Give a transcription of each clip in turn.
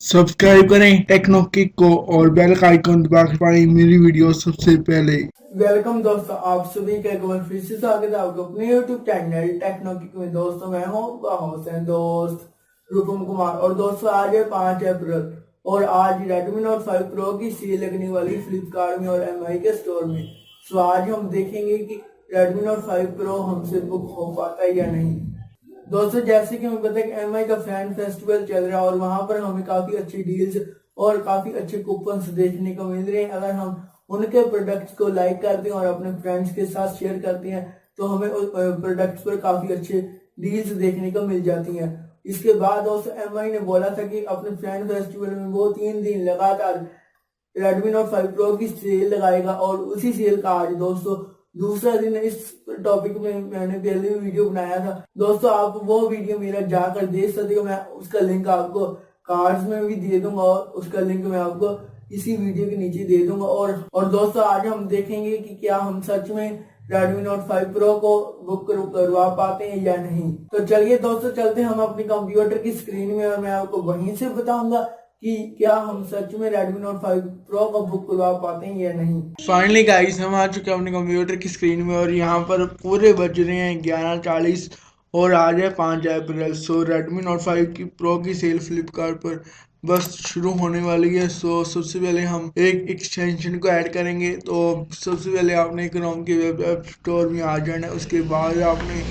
Subscribe करें techno kick को और बेल का आइकन दबा के पाएं मेरी वीडियो सबसे पहले। वेलकम दोस्तों, आप सभी का एक बार फिर से स्वागत है आपको अपने YouTube चैनल टेक्नो किक में। दोस्तों मैं हूँ आपका होस्ट है दोस्त रूपम कुमार। और दोस्तों आज है 5 अप्रैल और आज Redmi Note 5 Pro की सेल लगने वाली फ्लिपकार्ट में और MI के स्टोर में। सो आज हम देखेंगे कि Redmi Note 5 Pro हमसे बुक हो पाता है या नहीं। दोस्तों जैसे कि हमें पता है कि एमआई का फैन फेस्टिवल चल रहा है और वहां पर हमें काफी अच्छी डील्स और काफी अच्छे कूपन्स देखने को मिल रहे हैं। अगर हम उनके प्रोडक्ट्स को लाइक करते हैं और अपने फ्रेंड्स के साथ शेयर करते हैं तो हमें उस प्रोडक्ट्स पर काफी अच्छे डील्स देखने को मिल जाती हैं। इसके बाद दोस्तों एमआई ने बोला था कि अपने फैन फेस्टिवल में वो 3 दिन लगातार Redmi Note 5 Pro की सेल लगाएगा और उसी सेल का आज दोस्तों दूसरा दिन। इस टॉपिक में मैंने पहले भी वीडियो बनाया था दोस्तों, आप वो वीडियो मेरा जाकर देख सकते हो। मैं उसका लिंक आपको कार्ड्स में भी दे दूंगा और उसका लिंक मैं आपको इसी वीडियो के नीचे दे दूंगा। और दोस्तों आज हम देखेंगे कि क्या हम सच में Redmi Note 5 Pro को बुक करवा पाते हैं या नहीं। तो चलिए दोस्तों चलते हैं हम अपने कंप्यूटर की स्क्रीन में और मैं आपको वहीं से बताऊंगा कि क्या हम सच में Redmi Note 5 Pro को बुक करवा पाते हैं या नहीं। फाइनली गाइस हम आ चुके हैं अपने कंप्यूटर की स्क्रीन में और यहाँ पर पूरे बज रहे हैं 11:40 और आज है 5 अप्रैल। सो Redmi Note 5 की प्रो की सेल फ्लिपकार्ट पर बस शुरू होने वाली है। सो सबसे पहले हम एक एक्सटेंशन को ऐड करेंगे। तो सबसे पहले आपने क्रोम के वेब स्टोर में आ जाना है, उसके बाद आपने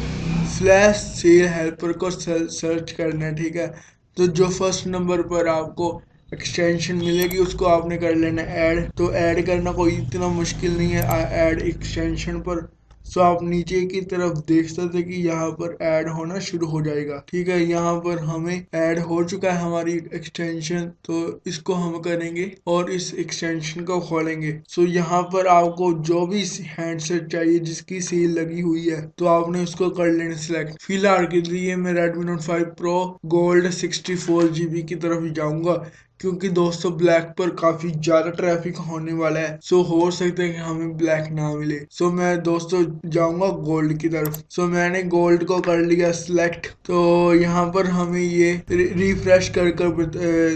फ्लैश सेल हेल्पर को सर्च करना है, ठीक है। तो जो फर्स्ट नंबर पर आपको एक्सटेंशन मिलेगी उसको आपने कर लेना ऐड। तो ऐड करना कोई इतना मुश्किल नहीं है ऐड एक्सटेंशन पर। सो आप नीचे की तरफ देख सकते कि यहाँ पर ऐड होना शुरू हो जाएगा, ठीक है। यहाँ पर हमें ऐड हो चुका है हमारी एक्सटेंशन, तो इसको हम करेंगे और इस एक्सटेंशन को खोलेंगे। सो यहाँ पर आपको जो भी हैंडसेट चाहिए जिसकी सेल लगी हुई है तो आपने उसको कर लेना सिलेक्ट। फिलहाल के लिए मैं Redmi Note 5 Pro gold 64 GB की तरफ जाऊंगा क्योंकि दोस्तों ब्लैक पर काफी ज्यादा ट्रैफिक होने वाला है। सो हो सकता है कि हमें ब्लैक ना मिले। सो मैं दोस्तों जाऊंगा गोल्ड की तरफ। सो मैंने गोल्ड को कर लिया सिलेक्ट। तो यहाँ पर हमें ये रिफ्रेश कर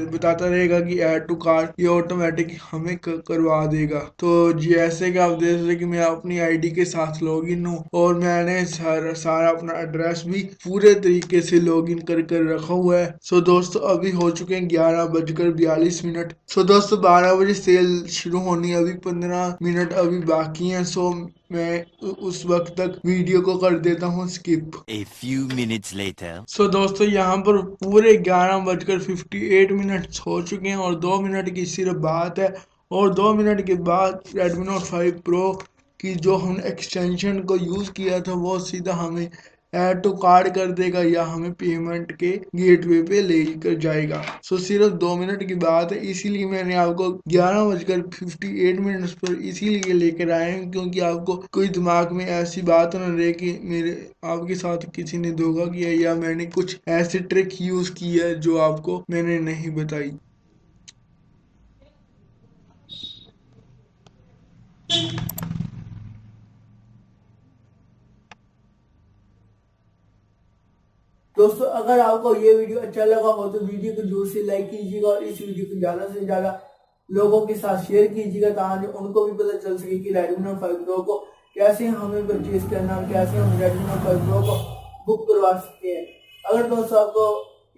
बताता रहेगा कि ऐड टू कार्ट, ये ऑटोमेटिक हमें करवा देगा। तो जैसे कि आप देख सकते कि मैं अपनी आईडी के साथ लॉगिन हूँ और मैंने सारा अपना एड्रेस भी पूरे तरीके से लॉगिन कर रखा हुआ है। सो दोस्तों अभी हो चुके हैं 11:42। सो दोस्तों 12 बजे सेल शुरू होनी है, अभी 15 मिनट अभी बाकी हैं। सो मैं उस वक्त तक वीडियो को कर देता हूँ skip. A few minutes later. सो दोस्तों यहाँ पर पूरे 11:58 हो चुके हैं और 2 मिनट की सिर्फ बात है। और 2 मिनट के बाद Redmi Note 5 Pro की जो हम एक्सटेंशन को यूज़ किया था वो सीधा हमें ऐड टू कार्ड कर देगा या हमें पेमेंट के गेटवे पे लेकर जाएगा। सो सिर्फ 2 मिनट की बात है, इसीलिए मैंने आपको 11:58 पर इसीलिए लेकर आए हैं क्योंकि आपको कोई दिमाग में ऐसी बात ना रहे कि मेरे आपके साथ किसी ने धोखा किया या मैंने कुछ ऐसी ट्रिक यूज की है जो आपको मैंने नहीं बताई। दोस्तों अगर आपको ये वीडियो अच्छा लगा हो तो वीडियो को जोर से लाइक कीजिएगा और इस वीडियो को ज्यादा से ज्यादा लोगों के साथ शेयर कीजिएगा ताकि उनको भी पता चल सके कि Redmi Note 5 Pro को कैसे हमें परचेज करना और कैसे हम Redmi Note 5 Pro को बुक करवा सकते हैं। अगर दोस्तों आपको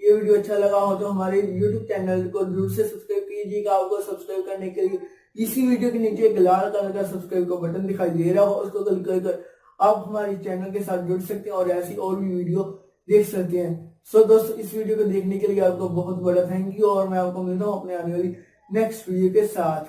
ये वीडियो अच्छा लगा हो तो हमारे YouTube चैनल को जरूर से सब्सक्राइब कीजिएगा। आपको सब्सक्राइब करने के लिए इसी वीडियो के नीचे एक लाल कलर का सब्सक्राइब का बटन दिखाई दे रहा हो, उसको क्लिक कर आप हमारे चैनल के साथ जुड़ सकते हैं और ऐसी और भी वीडियो देख सकते हैं। सो दोस्तों इस वीडियो को देखने के लिए आपको बहुत बड़ा थैंक यू और मैं आपको मिलता हूँ अपने आने वाली नेक्स्ट वीडियो के साथ।